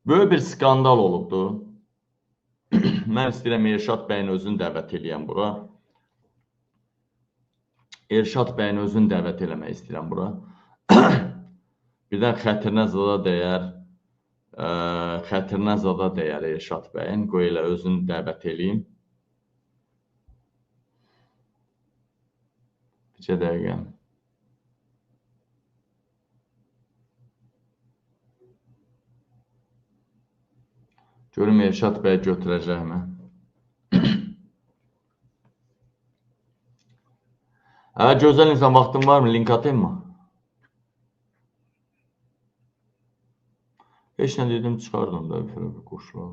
Böyük bir skandal olubdu. Mən istəyirəm Elşad bəyin özünü dəvət eləyəm bura. Elşad bəyin özünü dəvət eləmək istəyirəm bura. Birdən xətrinə zada dəyər Elşad bəyin. Qoy elə özünü dəvət eləyim. Bircə dəqiqə. Görüm Elşad bəy götürəcəkmi? Gözəl insan, vaxtın varmı? Link atayım mı? Heç nə dedim, çıxardım da quşlar.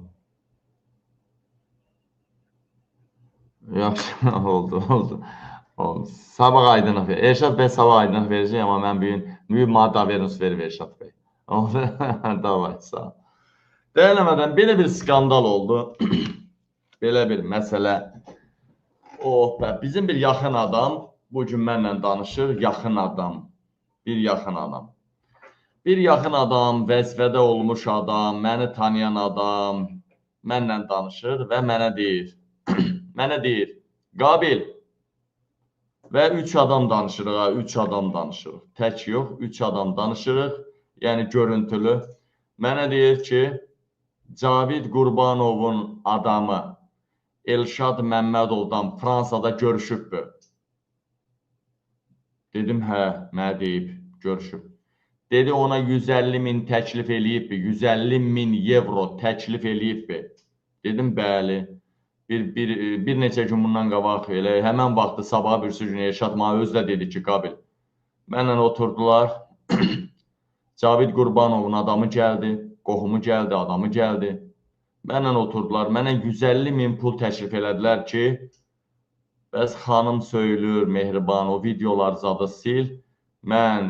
Yaxşı, oldu. Sabah aydınlıq verir. Elşad bəy sabah aydınlıq verəcək, amma mən büyük maddə verin verir Elşad bəy. Davay, sağ ol. Deyələmədən belə bir skandal oldu. Belə bir məsələ. Bizim bir yaxın adam bu gün mənlə danışır. Yaxın adam. Bir yaxın adam. Bir yaxın adam, vəzifədə olmuş adam, məni tanıyan adam mənlə danışır və mənə deyir, Qabil və 3 adam danışırıq, 3 adam danışırıq. Tək yox, 3 adam danışırıq, yəni görüntülü. Mənə deyir ki, Cavid Qurbanovun adamı Elşad Məmmədovdan Fransada görüşübbü. Dedim, hə, mənə deyib, görüşüb. Dedi, ona 150 min təklif eləyibbi, 150 min evro təklif eləyibbi. Dedim, bəli. Bir neçə gün bundan qabaq elə, həmən vaxtı sabah birisi gün Elşad mənə özü də dedi ki, Qabil. Mənlə oturdular, Cavid Qurbanovun adamı gəldi, qohumu gəldi, adamı gəldi. Mənlə oturdular, mənə 150 min pul təklif elədilər ki, bəs xanım söylür, Mehriban, o videoları zadı sil, mən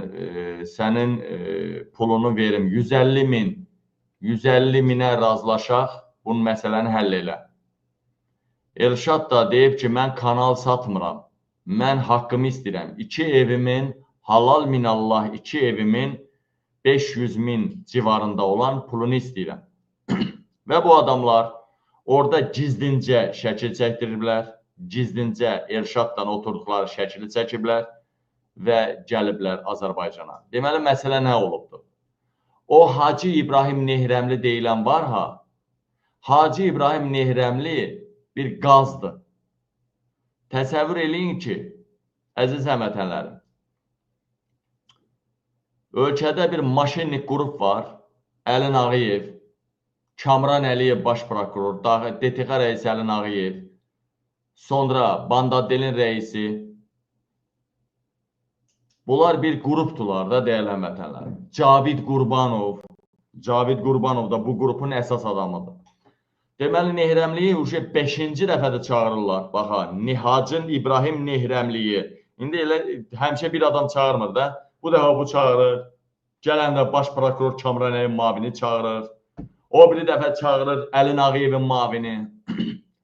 sənin pulunu verim, 150 minə razılaşaq, bunun məsələni həll elə. Elşad da deyib ki, mən kanal satmıram, mən haqqımı istəyirəm. 2 evimin, halal minallah 2 evimin 500 min civarında olan pulunu istəyirəm. Və bu adamlar orada gizlincə şəkil çəkdiriblər, gizlincə Elşaddan oturduqları şəkili çəkiblər və gəliblər Azərbaycana. Deməli, məsələ nə olubdur? O Hacı İbrahim Nehrəmli deyilən var ha, Hacı İbrahim Nehrəmli bir qazdır. Təsəvvür eləyin ki, əziz həmvətənlərim, ölkədə bir maşinlik qrup var, Əlin Ağayev, Kamran Əliyev baş prokuror, DTX rəisi Əlin Ağayev, sonra Bandadelin rəisi. Bunlar bir qrupdular da, dəyərli həmvətənlərim. Cavid Qurbanov da bu qrupun əsas adamıdır. Deməli, Nehrəmliyi 5-ci dəfədə çağırırlar. Baxa, Hacı İbrahim Nehrəmliyi. İndi elə həmişə bir adam çağırmır da. Bu dəfə bu çağırır. Gələndə baş prokuror Kamran Əliyevin mavini çağırır. O biri dəfə çağırır Əlin Ağayevin mavini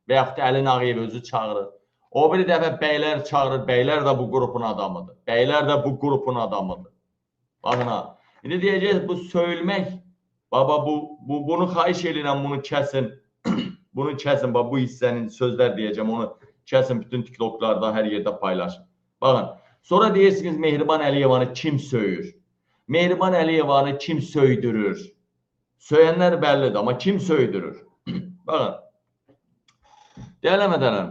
və yaxud da Əlin Ağayev özü çağırır. O biri dəfə bəylər çağırır. Bəylər də bu qrupun adamıdır. Bəylər də bu qrupun adamıdır. Baxın ha. İndi deyəcək, bu söyülmək. Baba, bunu xahiş edirəm, bunu kəsin. Bunu kəsin, bu hissənin sözlər deyəcəm, onu kəsin, bütün TikToklarda, hər yerdə paylaşın. Baxın, sonra deyirsiniz, Mehriban Əliyevanı kim söyür? Mehriban Əliyevanı kim söydürür? Söyənlər bəllidir, amma kim söydürür? Baxın, deyələmədənəm,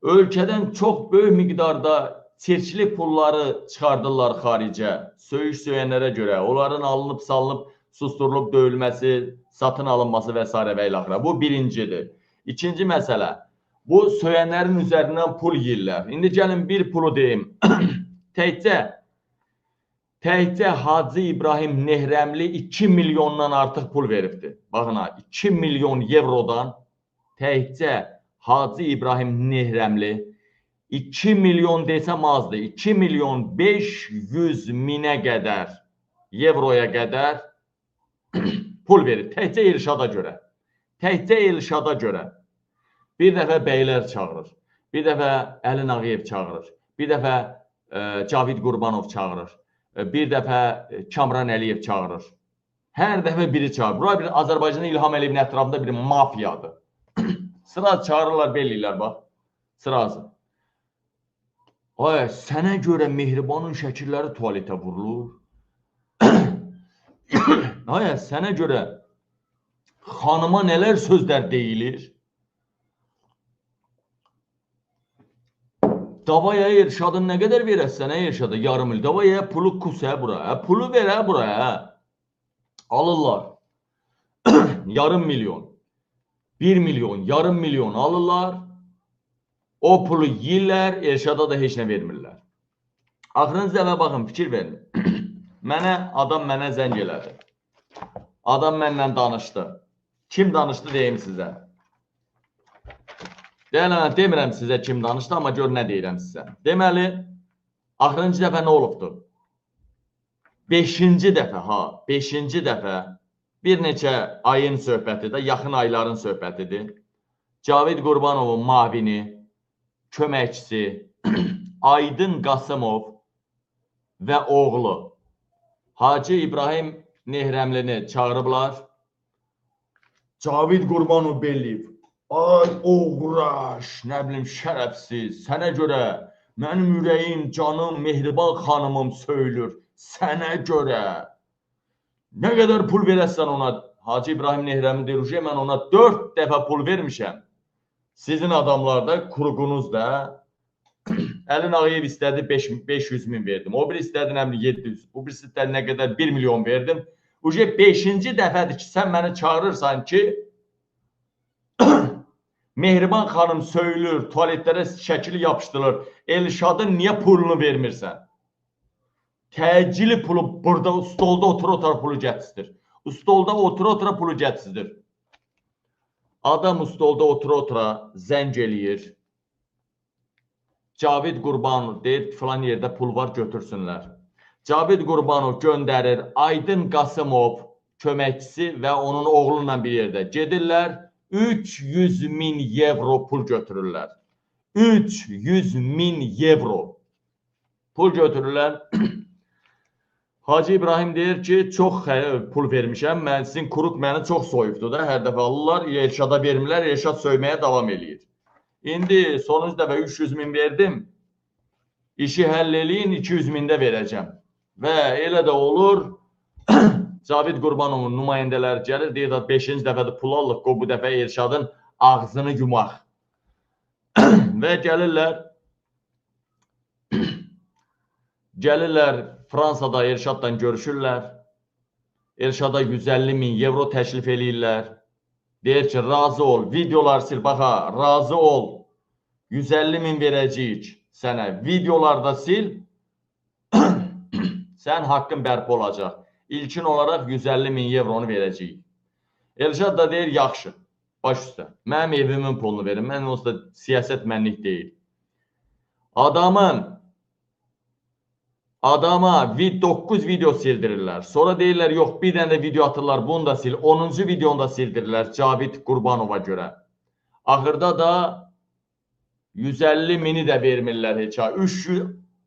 ölkədən çox böyük miqdarda çirkli pulları çıxardırlar xaricə, söyüş söyənlərə görə, onların alınıb, salınıb, susturulub döyülməsi, satın alınması və s. və ilaxıra. Bu birincidir. İkinci məsələ, bu söyənlərin üzərindən pul yiyirlər. İndi gəlin bir pulu deyim. Təkcə Hacı İbrahim Nehrəmli 2 milyondan artıq pul veribdir. Baxın ha, 2 milyon evrodan təkcə Hacı İbrahim Nehrəmli 2 milyon desəm azdır. 2 milyon 500 minə qədər, evroya qədər pul verir. Təkcə Elşada görə. Təkcə Elşada görə. Bir dəfə bəylər çağırır. Bir dəfə Əlin Ağayev çağırır. Bir dəfə Cavid Qurbanov çağırır. Bir dəfə Kamran Əliyev çağırır. Hər dəfə biri çağırır. Bura bir Azərbaycanın İlham Əliyevin ətrafında bir mafiyadır. Sıra çağırırlar, belirlər, bax. Sırası. Ay, sənə görə Mehribanın şəkilləri tualetə vurulur. Ay, sənə görə xanıma nələr sözlər deyilir. Davaya Erşadın nə qədər verəsən, Erşada yarım il. Davaya pulu kusə bura. Pulu verə buraya. Alırlar. Yarım milyon. 1 milyon, yarım milyon alırlar. O pulu yiyirlər, Erşada da heç nə vermirlər. Axırıncı dəfə baxın, fikir verin. Adam mənə zəng elədi. Adam mənlə danışdı. Kim danışdı deyim sizə. Demirəm sizə kim danışdı, amma gör nə deyirəm sizə. Deməli, axırıncı dəfə nə olubdur? 5-ci dəfə, bir neçə ayın söhbətidir, yaxın ayların söhbətidir. Cavid Qurbanovun mavini, köməkçisi, Aydın Qasımov və oğlu Hacı İbrahim Nehrəmlini çağırıblar. Cavid Qurbanov belliyib. Ay oğraş, nə bilim şərəfsiz, sənə görə mənim ürəyim, canım, Mehriban xanımım söylür, sənə görə. Nə qədər pul verəsən ona, Hacı İbrahim Nehrəmi deyir, mən ona 4 dəfə pul vermişəm. Sizin adamlarda, kuruqunuzda, Əlin Ağayev istədi 500 min verdim, o bir istədi 700, bu bir istədi nə qədər 1 milyon verdim. 5-ci dəfədir ki, sən məni çağırırsan ki, Mehriban xanım söylür, tualetlərə şəkili yapışdırılır. Elşadın niyə pulunu vermirsən? Təcili pulu burada, stolda otura pulu gətirdir. Stolda otura pulu gətirdir. Adam stolda otura zəng eləyir. Cavid Qurbanov deyir, filan yerdə pul var, götürsünlər. Cavid Qurbanov göndərir, Aydın Qasımov köməkçisi və onun oğlunla bir yerdə gedirlər. 300 min evro pul götürürlər. 300 min evro pul götürürlər. Hacı İbrahim deyir ki, çox pul vermişəm, sizin kuruq məni çox soyubdur da, hər dəfə alırlar, Elşada vermirlər, Elşad söyməyə davam eləyir. İndi sonuncu dəfə 300 min verdim, işi həll eləyin, 200 min də verəcəm. Və elə də olur, Cavid Qurbanovun nümayəndələri gəlir, deyir, 5-ci dəfədə pul alıq, bu dəfə Elşadın ağzını yumaq. Və gəlirlər Fransada Elşadla görüşürlər. Elşada 150 min evro təklif eləyirlər. Deyir ki, razı ol, videolar sil, baxa, razı ol. 150 min verəcəyik sənə, videolarda sil, sən haqqın bərpa olacaq. İlkin olaraq 150 min evronu verəcəyik. Elşad da deyir, yaxşı, baş üstə, mənim evimin pulunu verin, mən olsa siyasət mənlik deyil. Adama 9 video sildirirlər. Sonra deyirlər, yox, bir dənə video atırlar, bunu da sil. 10-cu videonu da sildirirlər Cavid Qurbanova görə. Axırda da 150 mini də vermirlər heç.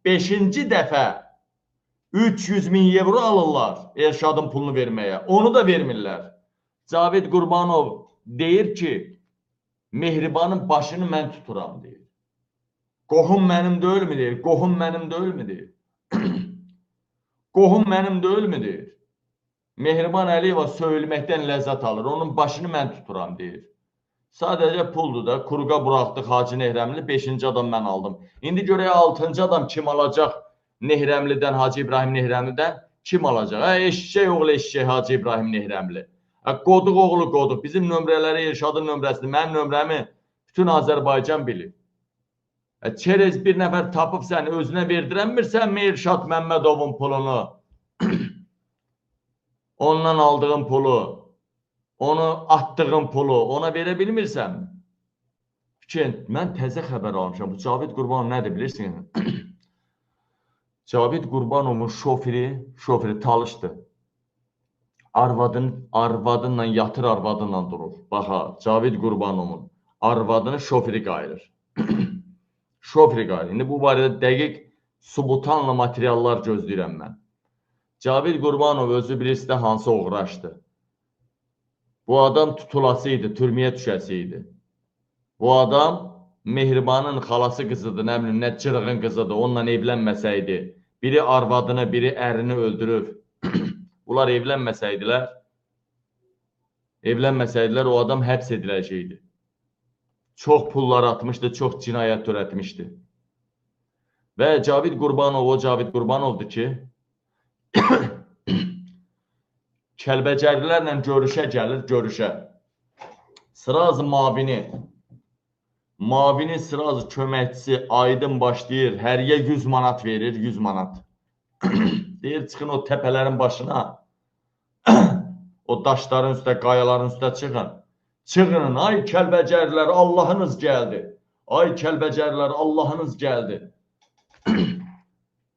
5-ci dəfə 300 min evro alırlar Elşadın pulunu verməyə. Onu da vermirlər. Cavid Qurbanov deyir ki, Mehribanın başını mən tuturam, deyir. Qohum mənim deyilmi, deyir. Qohum mənim deyilmi, deyir. Qohum mənim deyilmi, deyir. Mehriban Əliyeva söyülməkdən ləzzət alır. Onun başını mən tuturam, deyir. Sadəcə puldur da, kuruqa buraxdıq Hacı Nehrəmli, 5-ci adam mən aldım. İndi görək 6-cı adam kim alacaq Nehrəmlidən, Hacı İbrahim Nehrəmlidən kim alacaq? Eşşək oğlu eşşək Hacı İbrahim Nehrəmli. Qoduq oğlu qoduq. Bizim nömrələri, Elşadın nömrəsini, mənim nömrəmi bütün Azərbaycan bilir. Çerez bir nəfər tapıb səni özünə verdirənmirsən mi Elşad Məmmədovun pulunu? Ondan aldığın pulu, onu atdığın pulu ona verə bilmirsən mi? Mən təzə xəbər almışam. Bu Cavid Qurbanov nədir bilirsin? Cavid Qurbanovun şofiri talışdı. Arvadınla yatır, arvadınla durur. Baxa, Cavid Qurbanovun arvadını şofiri qayırır. Şofiri qayırır. İndi bu barədə dəqiq subutanla materiallar gözləyirəm mən. Cavid Qurbanov özü birisi də hansı uğraşdı. Bu adam tutulası idi, türməyə düşəsi idi. Bu adam Mehribanın xalası qızıdır, nə bilim, nə cırığın qızıdır, onunla evlənməsəydi, biri arvadını, biri ərini öldürür. Bunlar evlənməsəydilər, o adam həbs ediləcəkdi. Çox pullar atmışdı, çox cinayət törətmişdi. Və Cavid Qurbanov o Cavid Qurbanovdur ki, Kəlbəcərlilərlə görüşə gəlir, görüşə. Sırazı Mavinin sırazı köməkçisi Aydın başlayır, həriyə 100 manat verir, 100 manat. Deyir, çıxın o təpələrin başına, o daşların üstə, qayaların üstə çıxın. Çıxın, ay Kəlbəcərlilər, Allahınız gəldi. Ay Kəlbəcərlilər, Allahınız gəldi.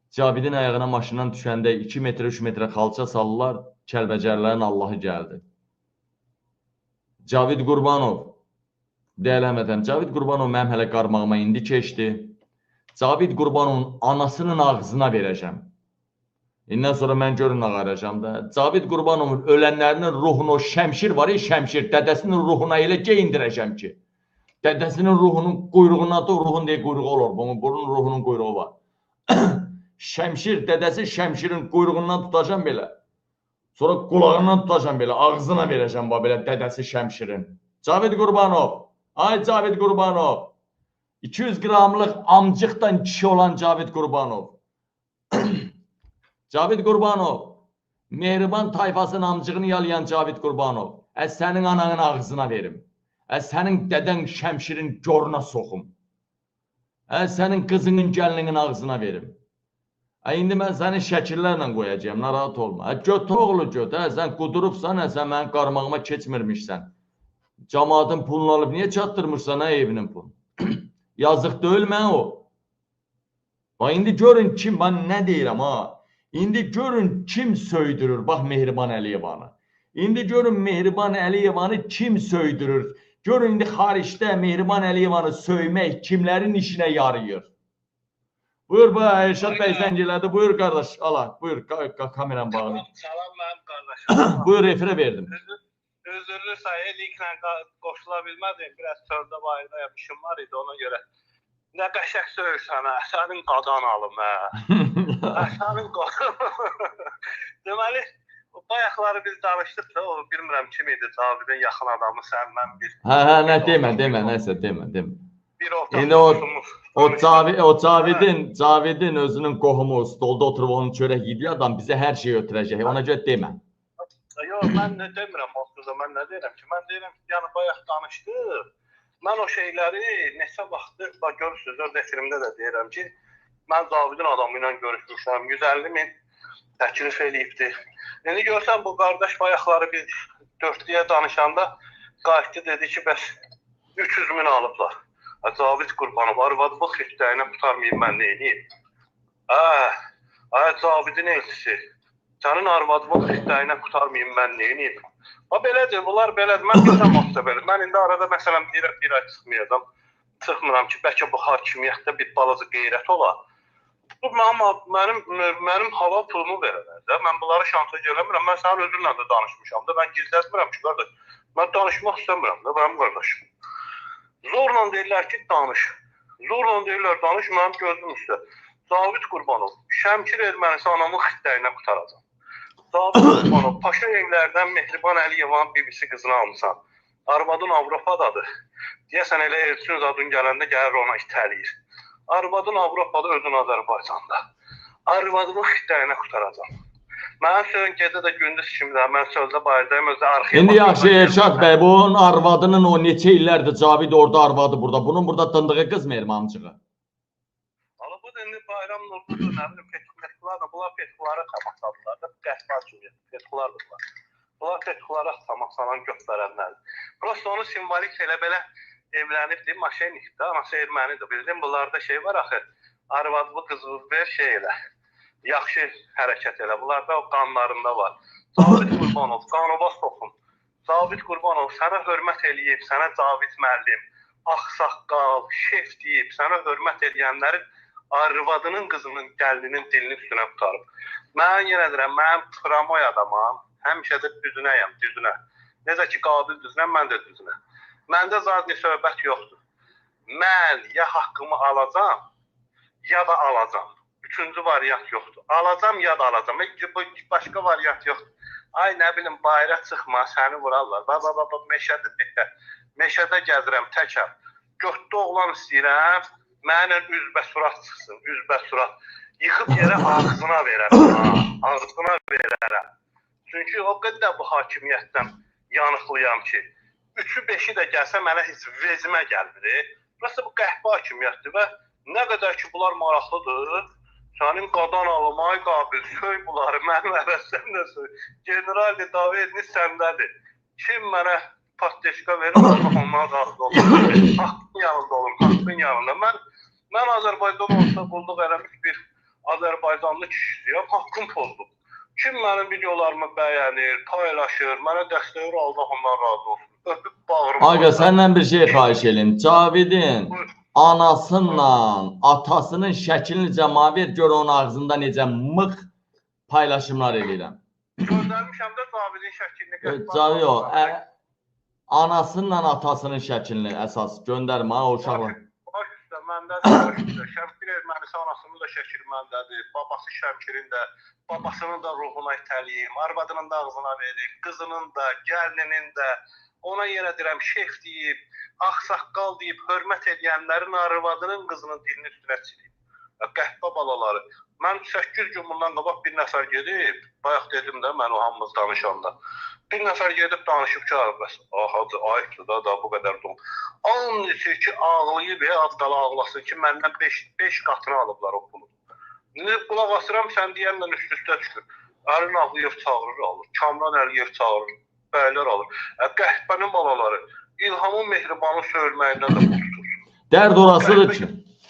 Cavidin ayağına maşından düşəndə 2 metrə, 3 metrə xalça salırlar, Kəlbəcərlərin Allahı gəldi. Cavid Qurbanov, deyələmədən, Cavid Qurbanov mənim hələ qarmağıma indi keçdi. Cavid Qurbanovun anasının ağzına verəcəm. İndən sonra mən görün ağaracam da. Cavid Qurbanovun ölənlərinin ruhunu, o şəmşir var ya, şəmşir, dədəsinin ruhuna elə geyindirəcəm ki. Dədəsinin ruhunun quyruğuna da, ruhun deyə quyruğu olur, bunun ruhunun quyruğu var. Şəmşir, dədəsi şəmşirin quyruğundan tutacam belə. Sonra qulağından tutacam belə, ağzına verəcəm belə dədəsi şəmşirin. Cavid Qurbanov, ay Cavid Qurbanov, 200 qramlıq amcıqdan kişi olan Cavid Qurbanov. Cavid Qurbanov, Mehriban tayfasının amcığını yalayan Cavid Qurbanov, sənin ananın ağzına verim. Sənin dədən şəmşirin görünə soxum. Sənin qızının gəlinin ağzına verim. İndi mən səni şəkillərlə qoyacağım, narahat olma. Göt oğlu göt, sən qudurubsan, sən mənim qarmağıma keçmirmişsən. Cəmaatın pulunu alıb, niyə çatdırmışsan evinin pulunu? Yazıq deyil mən o. İndi görün kim, mən nə deyirəm ha? İndi görün kim söydürür, bax Mehriban Əliyevanı. İndi görün Mehriban Əliyevanı kim söydürür. Görün indi xaricdə Mehriban Əliyevanı söymək kimlərin işinə yarayır. Buyur, Elşad bəy zəng elədi. Buyur qardaş, ala, buyur, kameranı bağlayın. Salam mənim qardaşım. Buyur, efirə verdim. Özürlü sayı linklə qoşula bilmədim. Biraz çöldə bayırda yapışım var idi, ona görə. Nə qəşək söyürsən, sənin qadan alım, sənin qadan. Deməli, bayaqları biz danışdıq da, o bilmirəm kim idi, Cavidin yaxın adamı, sən, mən bir... Nə, demə, nəsə, demə. Bir orta o Cavidin özünün qohumu stolda oturub onun çörək yediyi adam bizə hər şeyi ötürəcək. Ona görə demə. Yox, mən nə demirəm o sözə, mən nə deyirəm ki, mən deyirəm ki, yəni bayaq danışdıq. Mən o şeyləri neçə vaxtdır, görürsünüz, öz efirimdə də deyirəm ki, mən Cavidin adamı ilə görüşmüşəm, 150 min təklif eləyibdir. İndi görsən, bu qardaş bayaqları biz dörtlüyə danışanda qayıtdı, dedi ki, bəs 300 min alıblar. Cavid Qurbanov, arvadlıq xidmətlərinə tutarmayayım, mən neyiniyim? Cavidin elçisi, sənin arvadlıq xidmətlərinə tutarmayayım, mən neyiniyim? Belədir, bunlar belədir, mən bilsəm olsa belə. Mən indi arada, məsələn, bir ay çıxmayacam, çıxmıram ki, bəlkə bu hakimiyyətdə bir balaca qeyrət ola. Bu, mənim hava pulumu verələr də, mən bunları şantaj eləmirəm, mən sənin özünlə də danışmışam da, mən gizlətmirəm ki, qardaş, mən danışmaq istəmirəm da, mənim qardaşım. Zorla deyirlər ki, danış. Zorla deyirlər, danış, mənim gözüm üstə. Cavid Qurbanov, Şəmkir Ermənistanamın xidmətlərinə qutaracaq. Cavid Qurbanov, Paşa evlərdən Mehriban Əliyevanın bibisi qızını almışsan. Arvadın Avropadadır. Deyəsən elə elçiniz adın gələndə gəlir ona itəliyir. Arvadın Avropada, özün Azərbaycanda. Arvadın xidmətlərinə qutaracaq. Mənim sözün gecə də gündüz kimdə, mən sözdə bayırdayım, özdə arxiyə... İndi yaxşı, Elşad bəy, bunun arvadının o neçə illərdir Cavid orada, arvadı burada. Bunun burada dındığı qız mı Ermanımcığı? Bu da indi bayram nurludur, nə bilim, petikular da, bunlar petikulara tamaşadılar da, qəhbar kimi, petikulardırlar. Bunlar petikulara tamaşalan göstərənlərdir. Prosta onu simvolik elə belə evlənibdir, maşenikdir, anası ermənidir, bildin, bunlarda şey var axı, arvadlı qızı ver şey elə. Yaxşı hərəkət elə. Bunlarda o qanlarında var. Cavid Qurbanov, qanova soxun. Cavid Qurbanov sənə hörmət eləyib, sənə Cavid müəllim, ağsaqqal, şef deyib, sənə hörmət eləyənlərin arvadının qızının gəlinin dilini üstünə tutarım. Mən yenə deyirəm, mən travmoy adamam. Həmişə də düzünəyəm, düzünə. Necə ki, qabil düzünə, mən də düzünə. Məndə zaten söhbət yoxdur. Mən ya haqqımı alacam, ya da alacam. Üçüncü variant yoxdur. Alacam ya da alacam. Başqa variant yoxdur. Ay, nə bilim, bayra çıxma, səni vurarlar. Baba, meşədir, bitə. Meşədə gəzirəm, təkəm. Götdə oğlan istəyirəm, mənlə üzbəsurat çıxsın, üzbəsurat. Yıxıb yerə ağzına verərəm, ağzına verərəm. Çünki o qədər bu hakimiyyətdən yanıqlıyam ki, 3-ü 5-i də gəlsə mənə heç vezimə gəlmir. Burası bu qəhbə hakimiyyətdir və nə qədər ki, bunlar maraqlıdır, sənin qadan almaya qabil, söy bunları, mənim əvəzdən də söy. General Davidini səndədir. Kim mənə pasteşka verir, Allah ondan razı olur. Haqqın yanında olun, haqqın yanında. Mən Azərbaycan olsa qulluq eləmiş bir Azərbaycanlı kişisiyəm, haqqım pozdur. Kim mənim videolarımı bəyənir, paylaşır, mənə dəstək verir, Allah ondan razı olsun. Öpüb bağırım. Aga, səndən bir şey xahiş edeyim. Cavidin anasıyla atasının şəklini cəma ver, gör onun ağzında necə mıx paylaşımlar edirəm. Göndərmişəm də Cavidin şəklini. Cavid o, anasıyla atasının şəklini əsas göndərmə, o uşaqlar. Baş üstə, məndədir. Şəmkir ermənisi anasının da şəkili məndədir. Babası Şəmkirin də, babasının da ruhuna itəliyim, arvadının da ağzına verib, qızının da, gəlinin də. Ona yenə deyirəm, şeyx deyib, ağsaqqal deyib, hörmət edənlərin arvadının qızının dilini üstünə çiliyib. Qəhbə balaları. Mən 8 gün bundan qabaq bir nəfər gedib, bayaq dedim də mən o hamımız danışanda. Bir nəfər gedib danışıb ki, bəs, hacı, ayıqdır da bu qədər dom. Anlısı ki, ağlayıb, az qala ağlasın ki, məndən 5 qatını alıblar o pulu. Qulaq asıram, sən deyənlə üst-üstə düşür. Əlin ağlayıb çağırır, alır. Kamran Əliyev çağırır, bəylər alır. Qəhbənin balaları, İlhamın Mehribanı söyülməyindən də tutur.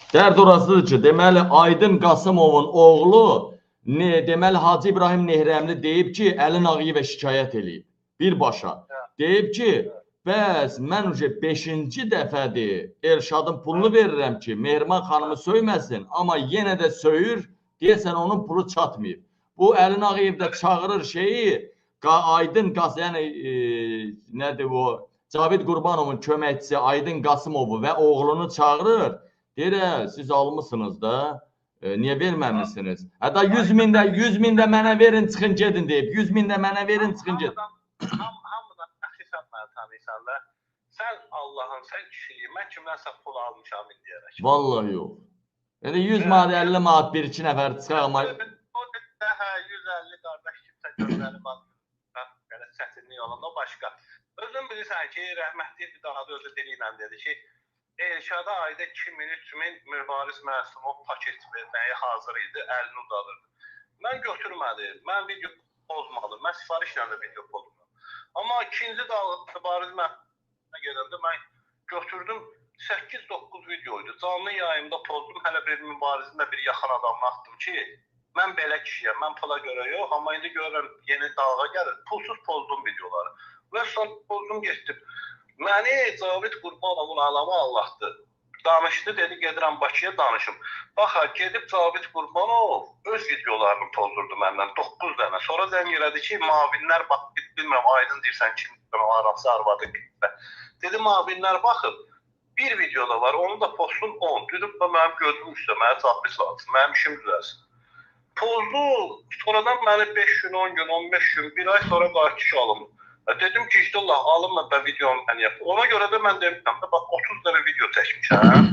Dərd orasıdır ki, deməli, Aydın Qasımovun oğlu, deməli, Hacı İbrahim Nehrəmli deyib ki, Əlin Ağayevə şikayət eləyib, birbaşa. Deyib ki, bəs mən 5-ci dəfədir Elşadın pulunu verirəm ki, Mehriban xanımı söyməsin, amma yenə də söyür, deyəsən onun pulu çatmayıb. Bu Əlin Ağayev də çağırır şeyi, Aydın Qasım, yəni, nədir o, Cavid Qurbanovun köməkçisi Aydın Qasımovu və oğlunu çağırır, deyir, siz almışsınız da, niyə verməmişsiniz? Hətta 100 min də mənə verin, çıxın gedin deyib, 100 min də mənə verin, çıxın gedin. Hamıdan əxisən mənə tanıysan da, sən Allahın, sən kişiliyi, mən kimdənsə pul almışam indiyərək. Vallahi yox. Yəni 100 manat, 50 manat bir-iki nəfər çıxaq, amma... O da 150 qardaş kimsə göndərib belə çətinlik olanda o başqa. Özün bilirsən ki, rəhmətli bir daha da özü dili ilə dedi ki, Elşada ayda 2000-3000 mübariz Məsumov paket verməyə hazır idi, əlini uzadırdı. Mən götürmədim, mən video pozmadım, mən sifarişlə də video pozmadım. Amma ikinci mübariz Məsumova gedəndə mən götürdüm, 8-9 videoydu. Canlı yayımda pozdum, hələ bir mübarizində bir yaxın adamla atdım ki, mən belə kişiyəm, mən pula görə yox, amma indi görürəm yeni dalğa gəlir, pulsuz pozdum videoları. Və sonra pozdum getdim. Məni Cavid Qurbanovun alamı Allahdır. Danışdı, dedi, gedirəm Bakıya danışım. Baxa, gedib Cavid Qurbanov öz videolarını pozdurdu məndən, 9 dənə. Sonra zəng elədi ki, mavinlər, bax, bilmirəm, Aydın deyirsən, kim arası arvadı qitdə. Dedi, mavinlər baxıb, bir videoda var, onu da postun 10. Düdüb da mənim gözüm üstə, mənə çapis lazım, mənim işim düzəlsin. Pozdu, sonradan məni 5 gün, 10 gün, 15 gün, bir ay sonra qayıtış alındı. Dedim ki, işte Allah, alınma ben videomu ben yaptım. Ona göre de ben demişəm de, bak 30 tane video çəkmişəm.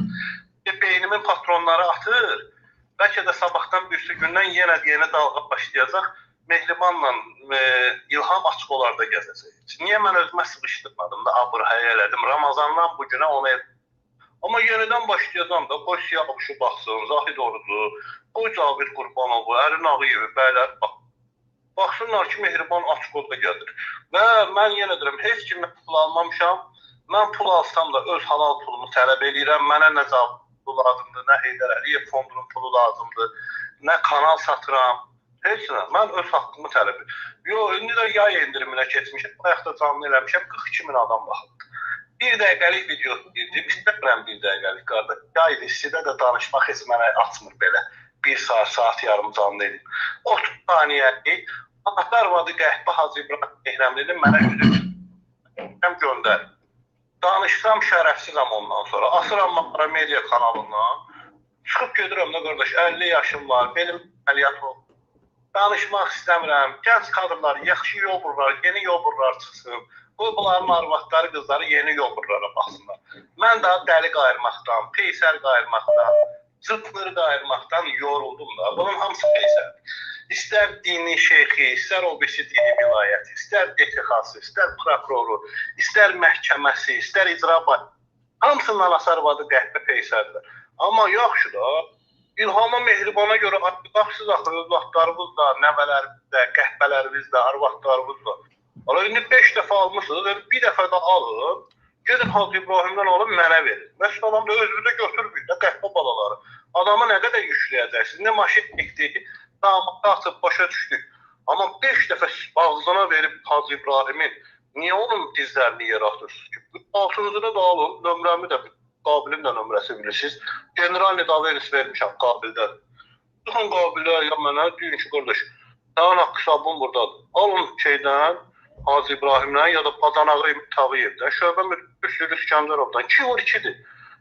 Beynimin patronları atır. Bəlkə də sabahdan birisi gündən yenə dalğa başlayacaq. Mehribanla İlham açıq olarda gəzəcək. Niyə mən özümə sıxışdırmadım da, abırhaya elədim. Ramazandan bu günə ona etdim. Amma yenidən başlayacağım da, qoy Siyavuşu baxsın, Zahid Orucu, qoy Cavid Qurbanovu, Əlin Ağayevi, bəylər bax. Baxsınlar ki, Mehriban açıq orada gəlir. Və mən yenə deyirəm, heç kimə pul almamışam. Mən pul alsam da öz halal pulumu tələb edirəm. Mənə nə Cavid pulu lazımdır, nə Heydər Əliyev fondunun pulu lazımdır, nə kanal satıram. Heç nə, mən öz haqqımı tələb edirəm. Yox, indi də yay endiriminə keçmişəm. Bayaqda canlı eləmişəm, 42 min adam baxıb. 1 dəqiqəlik video izləyib, istəmirəm 1 dəqiqəlik qardaş. Yaydı, sizə də danışmaq heç mənə açmır belə. 1 saat, saat yarım canlı edim. 30 saniyəlik Ata arvadı qəhbə Hacı İbrahim Nehrəmlinin mənə üzüm göndər. Danışsam şərəfsizəm ondan sonra. Asıram Maqara Media kanalından. Çıxıb gedirəm də qardaş, 50 yaşım var, benim əməliyyat oldu. Danışmaq istəmirəm. Gənc kadrlar, yaxşı yoburlar, yeni yoburlar çıxsın. Bunların arvadları, qızları yeni yoburlara baxsınlar. Mən daha dəli qayırmaqdan, peysər qayırmaqdan, zıtları qayırmaqdan yoruldum da. Bunun hamısı peysərdir. İstər dini şeyxi, istər o birisi dini vilayəti, istər DTX-ı, istər prokuroru, istər məhkəməsi, istər icra başı. Hamısının anası arvadı qəhbə peysərdir. Amma yaxşı da, İlhama Mehribana görə baxsız axı, övladlarımız da, nəvələrimiz də, qəhbələrimiz də, arvadlarımız da. Ola indi 5 dəfə almışsınız, bir dəfə də alın, gedin Hacı İbrahimdən alın, mənə verin. Məsələn, adam da özünüzə götürmür də qəhbə balaları. Adamı nə qədər yükləyəcəksiniz, nə maşin etdiyi, damatda atıb başa düşdük. Amma 5 dəfə ağzına verib Hacı İbrahimin, niyə onun dizlərini yerə atırsınız ki? Altınızını da alın, nömrəmi də, Qabilin də nömrəsi bilirsiniz. General Nidaveris vermişəm Qabildən. Çıxın Qabilə, ya mənə deyin ki, qardaş, sənin haqqı sabun buradadır. Alın şeydən, Hacı İbrahimdən ya da Badanağı Tağıyevdən, şöbə müdürü İskəndərovdan, 2 vur 2'dir.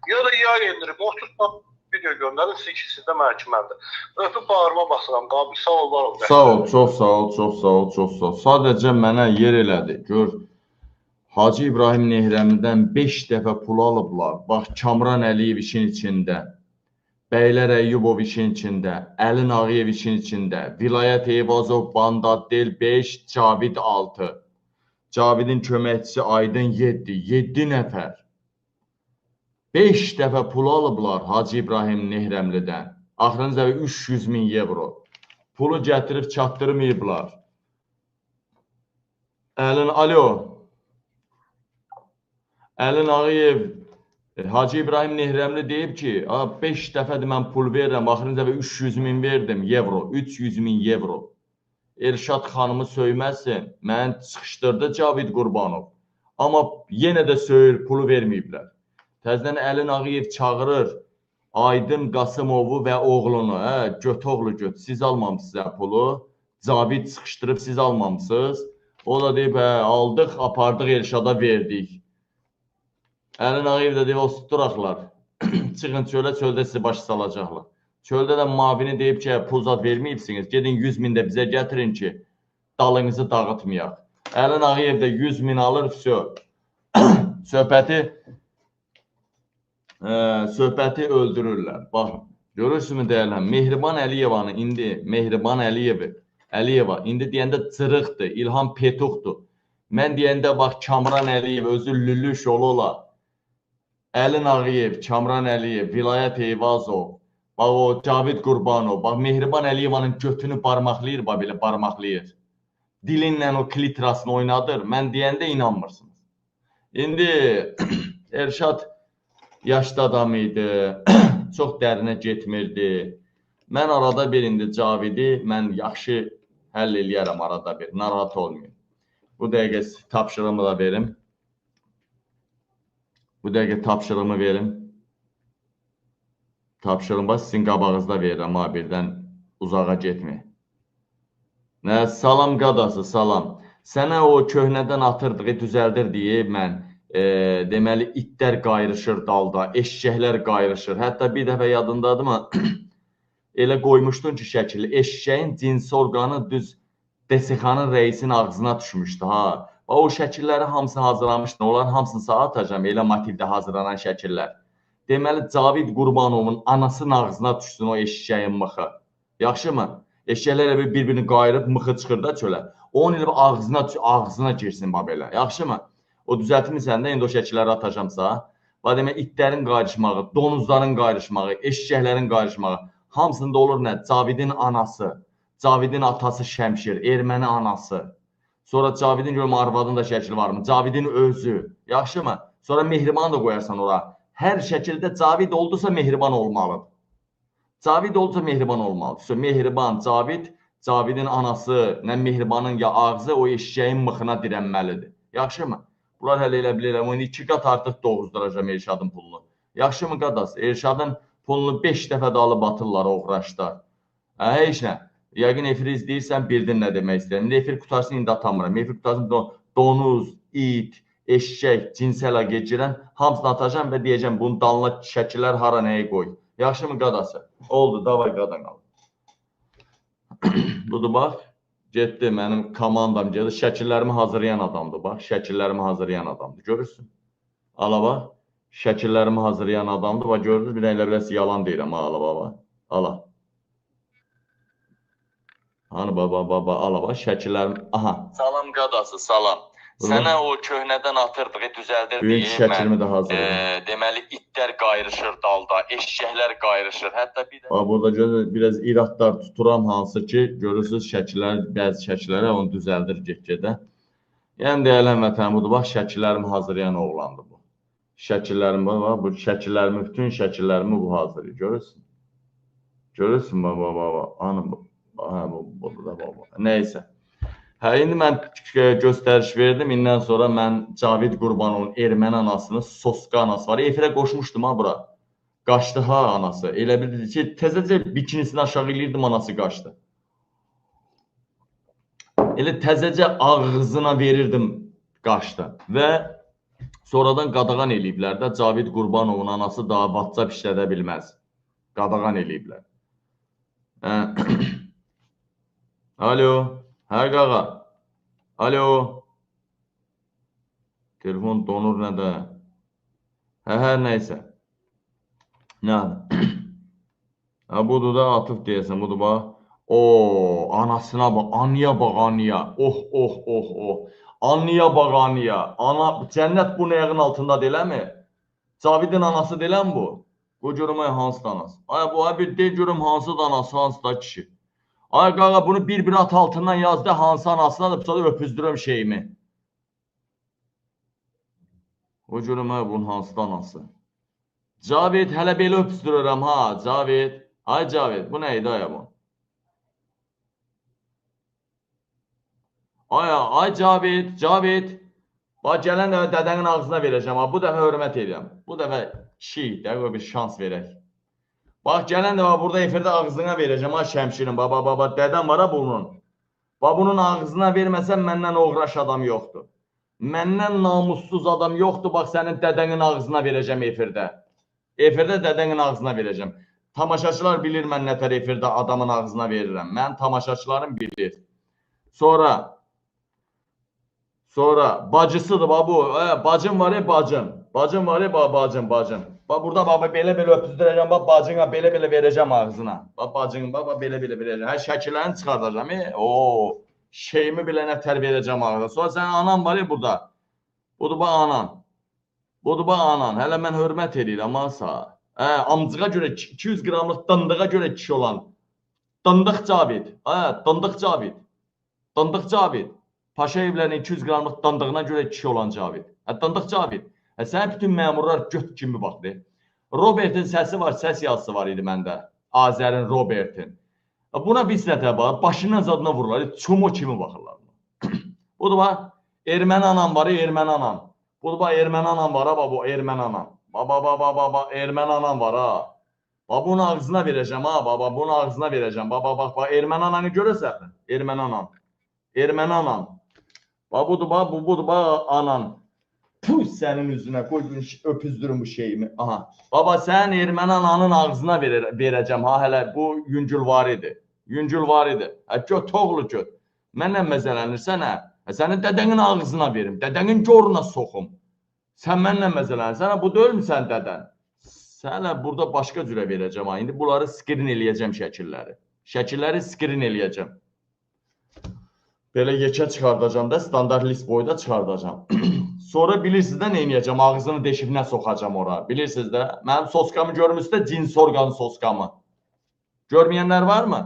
Ya da yay endirib, 30 video göndərin, siz ikisi də məhkəmədir. Öpüb bağırma basıram, Qabil, sağ ol, var ol. Sağ ol, çox sağ ol, çox sağ ol, çox sağ ol. Sadəcə mənə yer elədi, gör. Hacı İbrahim Nehrəmlidən 5 dəfə pul alıblar. Bax, Kamran Əliyev işin içində, Bəylər Əyyubov işin içində, Əlin Ağayev işin içində, Vilayət Eyvazov, Bandadel 5, Cavid 6. Cavidin köməkçisi Aydın 7, 7 nəfər. 5 dəfə pul alıblar Hacı İbrahim Nehrəmlidən. Axırıncı dəfə 300 min evro. Pulu gətirib çatdırmayıblar. Əlin Ağayev, Hacı İbrahim Nehrəmli deyib ki, 5 dəfədir mən pul verirəm, axırıncı dəfə 300 min verdim, evro, 300 min evro. Elşad xanımı söyməzsin, mən çıxışdırdı Cavid Qurbanov. Amma yenə də söyür, pulu verməyiblər. Təzdən Əlin Ağayev çağırır Aydın Qasımovu və oğlunu, göt oğlu göt, siz almamısınız pulu, Cavid çıxışdırıb siz almamısınız. O da deyib, aldıq, apardıq Elşada verdik. Əlin Ağayev də deyib, o tutturaqlar, çıxın çölə, çöldə sizi başı salacaqlar. Çöldə də mavini deyib ki, pul zat verməyibsiniz, gedin 100 min də bizə gətirin ki, dalınızı dağıtmayaq. Əlin Ağayev də 100 min alır, söhbəti öldürürlər. Baxın, görürsünüz deyələm, Mehriban Əliyevanı indi, Mehriban Əliyeva, indi deyəndə cırıqdır, İlham Petuxdur. Mən deyəndə, bax, Kamran Əliyev, özü Lülüş ola, Əlin Ağayev, Kamran Əliyev, Vilayət Eyvazov, bax o Cavid Qurbanov, bax Mehriban Əliyevanın götünü barmaqlayır, bax belə barmaqlayır. Dilinlə o klitrasını oynadır, mən deyəndə inanmırsınız. İndi Elşad yaşlı adam idi, çox dərinə getmirdi. Mən arada bir indi Cavidi, mən yaxşı həll eləyərəm arada bir, narahat olmayın. Bu dəqiqə tapşırımı da verim. Bu dəqiqə tapşırımı verim. Tapşırımı sizin qabağınızda verirəm, birdən uzağa getməyin. Salam qadası, salam. Sənə o köhnədən atırdığı, düzəldir deyə mən, deməli, itlər qayrışır dalda, eşşəklər qayrışır. Hətta bir dəfə yadındadır mı? Elə qoymuşdun ki, şəkili, eşşəyin cinsi orqanı düz DSX-nın rəisinin ağzına düşmüşdü, ha. O şəkilləri hamısını hazırlamışdın, onların hamısını sağa atacağım, elə motivdə hazırlanan şəkillər. Deməli, Cavid Qurbanovun anasının ağzına düşsün o eşşəyin mıxı. Yaxşı mı? Eşşəklər bir-birini qayırıb, mıxı çıxır da çölə. Onun elə ağzına girsin, belə. Yaxşı mı? O düzəltmirsən də, indi o şəkilləri atacamsa. Demək, itlərin qayrışmağı, donuzların qayrışmağı, eşşəklərin qayrışmağı, hamısında olur nə? Cavidin anası, Cavidin atası Şəmşir, erməni anası. Sonra Cavidin görüm arvadın da şəkili var mı? Cavidin özü. Yaxşı mı? Sonra Mehriban da qoyarsan ora. Hər şəkildə Cavid oldusa Mehriban olmalıdır. Cavid oldusa Mehriban olmalıdır. Mehriban, Cavid, Cavidin anası, nə Mehribanın ya ağzı o eşşəyin mıxına dirənməlidir. Yaxşı mı? Bunlar hələ elə bilirəm, onu 2 qat artıq doğuzduracam Elşadın pulunu. Yaxşımı qadas? Elşadın pulunu 5 dəfə də alıb atırlar, oğraşlar. Heç nə. Yəqin efiri izləyirsən, bildin nə demək istəyirəm. İndi efir qutarsın, indi atamıram. Efir qutarsın, donuz, it, eşşək, cinsi əlaqə girən hamısını atacam və deyəcəm, bunun dalına şəkillər hara nəyə qoy. Yaxşımı qadası? Oldu, davay qadan qaldı. Budur, bax. Getdi, mənim komandam gedir. Şəkillərimi hazırlayan adamdır, bax. Şəkillərimi hazırlayan adamdır. Görürsün? Ala, bax. Şəkillərimi hazırlayan adamdır. Bax, görürsünüz, bir dənələr biraz yalan deyirəm, ala, baba. Ala. Hani, baba, ala, bax. Şəkillərim... Aha. Salam, qadası, salam. Sənə o köhnədən atırdıq, düzəldirdik. Böyük şəkilimi də hazırladım. Deməli, itlər qayrışır dalda, eşşəklər qayrışır. Hətta bir də... Burada görürsünüz, biraz iradlar tuturam, hansı ki, görürsünüz şəkillər, bəzi şəkillərə onu düzəldir get-gedə. Yəni, deyələn vətən budur, bax, şəkillərimi hazırlayan oğlandır bu. Şəkillərimi, bax, bu şəkillərimi, bütün şəkillərimi bu hazırlayır, görürsün. Görürsün, baba, anım bu. Budur da, baba. Neysə. Hə, indi mən göstəriş verdim. İndən sonra mən Cavid Qurbanovun erməni anasının Soska anası var. Efirə qoşmuşdum ha bura. Qaçdı ha anası. Elə bildi ki, təzəcə bikinisini aşağı eləyirdim, anası qaçdı. Elə təzəcə ağzına verirdim, qaçdı. Və sonradan qadağan eləyiblər də. Cavid Qurbanovun anası daha WhatsApp işlədə bilməz. Qadağan eləyiblər. Alo. Hə, qağa. Alo. Telefon donur nədə? Hə, nəysə. Nədir? Hə, budur da atıf deyəsən, budur bax. Anasına bax, anıya bax, anıya. Oh. Anıya bax, anıya. Cənnət bu nəyəğin altında deləmi? Cavidin anası deləmi bu? Bu görüm hansı da anası? Ay, bu bir de görüm hansı da anası, hansı da kişi. Ay qağa, bunu bir at altından yazdı, hansı anasına da sonra öpüzdürüm şeyimi. O görüm bunun hansı da anası. Cavid, hələ belə öpüzdürürəm ha, Cavid. Ay Cavid, bu nə idi ay bu? Ay Cavid. Bax, gələn dəfə dədənin ağzına verəcəm ha, bu dəfə hörmət edirəm. Bu dəfə kişi, dəqə bir şans verək. Bax, gələn dəfə burada efirdə ağzına verəcəm ha, şəmşirin, baba, dədəm var ha bunun. Bax, bunun ağzına verməsəm, məndən oğraş adam yoxdur. Məndən namussuz adam yoxdur, bax, sənin dədənin ağzına verəcəm efirdə. Efirdə dədənin ağzına verəcəm. Tamaşaçılar bilir mən nətər efirdə adamın ağzına verirəm. Mən tamaşaçılarım bilir. Sonra bacısıdır bu. Bacım var ya bacım. Bacım var ya bacım. Bax burada belə öpüzdürəcəm. Bax bacına belə verəcəm ağzına. Bax bacın belə verəcəm. Hər şəkillərini çıxardacağam. Şeyimi belə nətər verəcəm ağzına. Sonra sənin anan var ya burada. Budur bax anan. Budur bax anan. Hələ mən hörmət edirəm asa. Amcığa görə 200 qramlıq dındığa görə kişi olan. Dındıq Cavid. Dındıq Cavid. Paşa evlərinin 200 qramlıq dındığına görə kişi olan Cavid. Dındıq Cavid. Sənin bütün məmurlar göt kimi baxdı. Robertin səsi var, səs yazısı var idi məndə. Azərin Robertin. Buna biz nətə bax, başının zadına vururlar, çumo kimi baxırlar. Budur bax, erməni anam var, erməni anam. Budur bax, erməni anam var ha, bu erməni anam. Baba, erməni anam var ha. Bax, bunun ağzına verəcəm ha, baba, bunun ağzına verəcəm. Bax, erməni ananı görürsən? Erməni anam. Erməni anam. Bax, budur bax, anan. Puh, sənin üzünə qoy, öpüzdürün bu şeyimi. Aha. Baba, sən erməni ananın ağzına verəcəm ha, hələ bu yüngül var idi. Yüngül var idi. Göt, toğlu göt. Mənlə məzələnirsən hə? Sənin dədənin ağzına verim, dədənin goruna soxum. Sən mənlə məzələnirsən, bu dölmüsən dədən. Sənə burada başqa cürə verəcəm ha. İndi bunları skrin eləyəcəm şəkilləri. Şəkilləri skrin eləyəcəm. Belə yekə çıxardacam da, standart list boyda çıxardacam. Sonra bilirsiniz də nə eləyəcəm, ağzını deşifinə soxacam ora. Bilirsiniz də, mənim soskamı görmüsünüz də cins orqan soskamı. Görməyənlər varmı?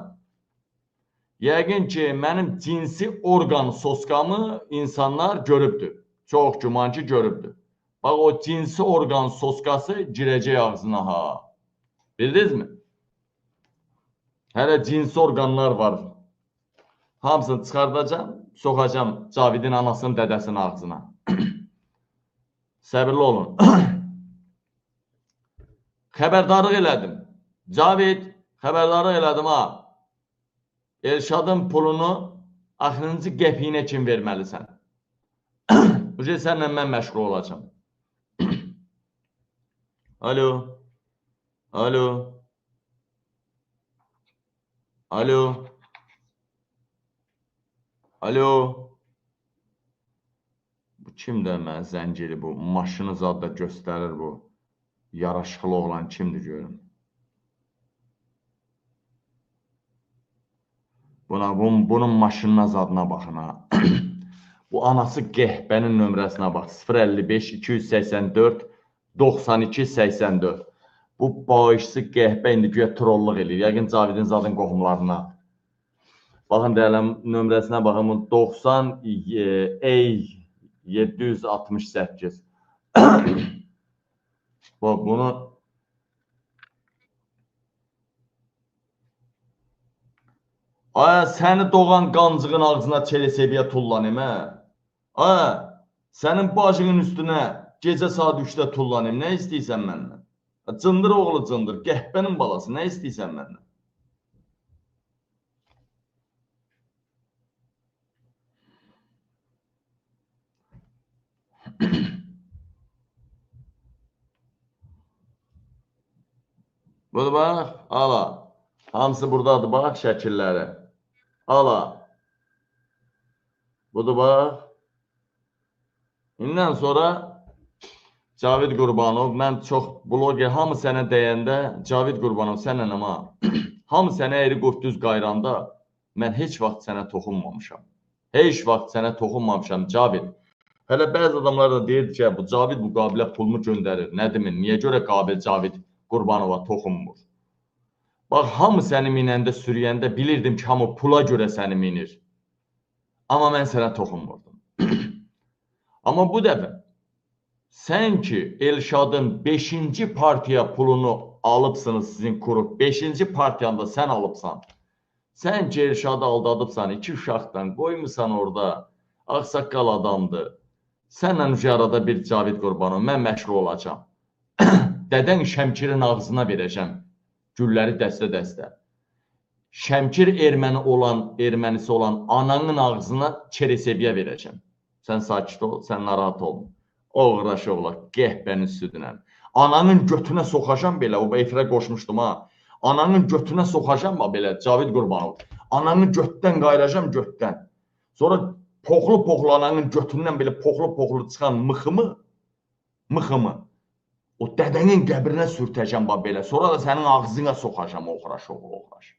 Yəqin ki, mənim cinsi orqan soskamı insanlar görübdür. Çox güman ki, görübdür. Bax, o cinsi orqan soskası girəcək ağzına ha. Bildiniz mi? Hələ cinsi orqanlar var. Hamısını çıxardacam, soxacam Cavidin anasının dədəsinin ağzına. Səbirli olun. Xəbərdarlıq elədim. Cavid, xəbərdarlıq elədim ha. Elşadın pulunu axırıncı qəpiyinə kim verməlisən? Bu şey sənlə mən məşğul olacam. Alo. Alo. Alo. Alo. Bu kimdir mən zəncili bu? Maşını zadda göstərir bu. Yaraşıqlı olan kimdir görün. Bunun maşınına zadına baxın ha. Bu anası qəhbənin nömrəsinə bax. 055 284 92 84. Bu bağışçı qəhbə indi güya trolluq eləyir. Yəqin Cavidin zadın qohumlarına. Baxın deyələm nömrəsinə baxın. 90 768. Bax bunu Aya səni doğan qancığın ağzına çelesebiyə tullanım hə? Aya sənin başının üstünə gecə saat 3-də tullanım. Nə istəyirsən məndən? Cındır oğlu cındır. Qəhbənin balası. Nə istəyirsən məndən? Budur bax. Ala. Hamısı buradadır. Bax şəkilləri. Ala. Budur bax. İndən sonra Cavid Qurbanov, mən çox bloger, hamı sənə deyəndə, Cavid Qurbanov sənlə ama, hamı sənə əyri qurtdüz qayranda, mən heç vaxt sənə toxunmamışam. Heç vaxt sənə toxunmamışam, Cavid. Hələ bəzi adamlar da deyirdi ki, bu Cavid bu qabilə pulunu göndərir. Nə demin, niyə görə qabil Cavid Qurbanova toxunmur? Bax, hamı səni minəndə, sürüyəndə bilirdim ki, hamı pula görə səni minir. Amma mən sənə toxunmurdum. Amma bu dəfə, sən ki, Elşadın 5-ci partiya pulunu alıbsınız sizin kurup, 5-ci partiyanda sən alıbsan, sən ki, Elşadı aldadıbsan, 2 uşaqdan qoymusan orada, ağsaqqal adamdır, sənlə arada bir Cavid Qurbanov, mən məşğul olacam. Dədən Şəmkirin ağzına verəcəm, gülləri dəstə-dəstə. Şəmkir ermənisi olan ananın ağzına çeresebiyə verəcəm. Sən sakit ol, sən narahat olma. Oğraş oğla, qəhbənin südünən. Ananın götünə soxacam belə, o efirə qoşmuşdum ha. Ananın götünə soxacam belə, Cavid Qurbanov. Ananı götdən qayracam, götdən. Sonra poxlu-poxlu ananın götündən belə poxlu-poxlu çıxan mıxımı, o dədənin qəbrinə sürtəcəm belə. Sonra da sənin ağzına soxacam, oğraş oğla, oğraş.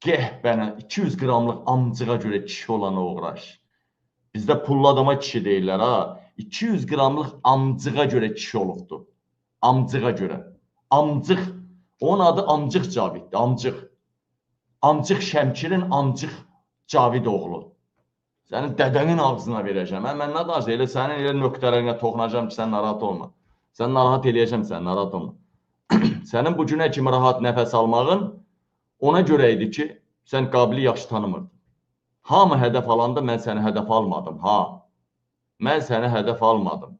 Qəhbənə, 200 qramlıq amcığa görə kişi olan oğraş. Bizdə pullu adama kişi deyirlər ha. 200 qramlıq amcığa görə kişi olubdur. Amcığa görə. Amcıq. Onun adı Amcıq Caviddir. Amcıq. Amcıq Şəmkirin Amcıq Cavid oğlu. Sənin dədənin ağzına verəcəm. Mən nə danışım? Elə sənin elə nöqtələrinə toxunacam ki, sən narahat olma. Sən narahat eləyəcəm, sən narahat olma. Sənin bu günə kimi rahat nəfəs almağın ona görə idi ki, sən Qabili yaxşı tanımırdın. Hamı hədəf alanda mən səni hədəf almadım, ha. Mən səni hədəf almadım.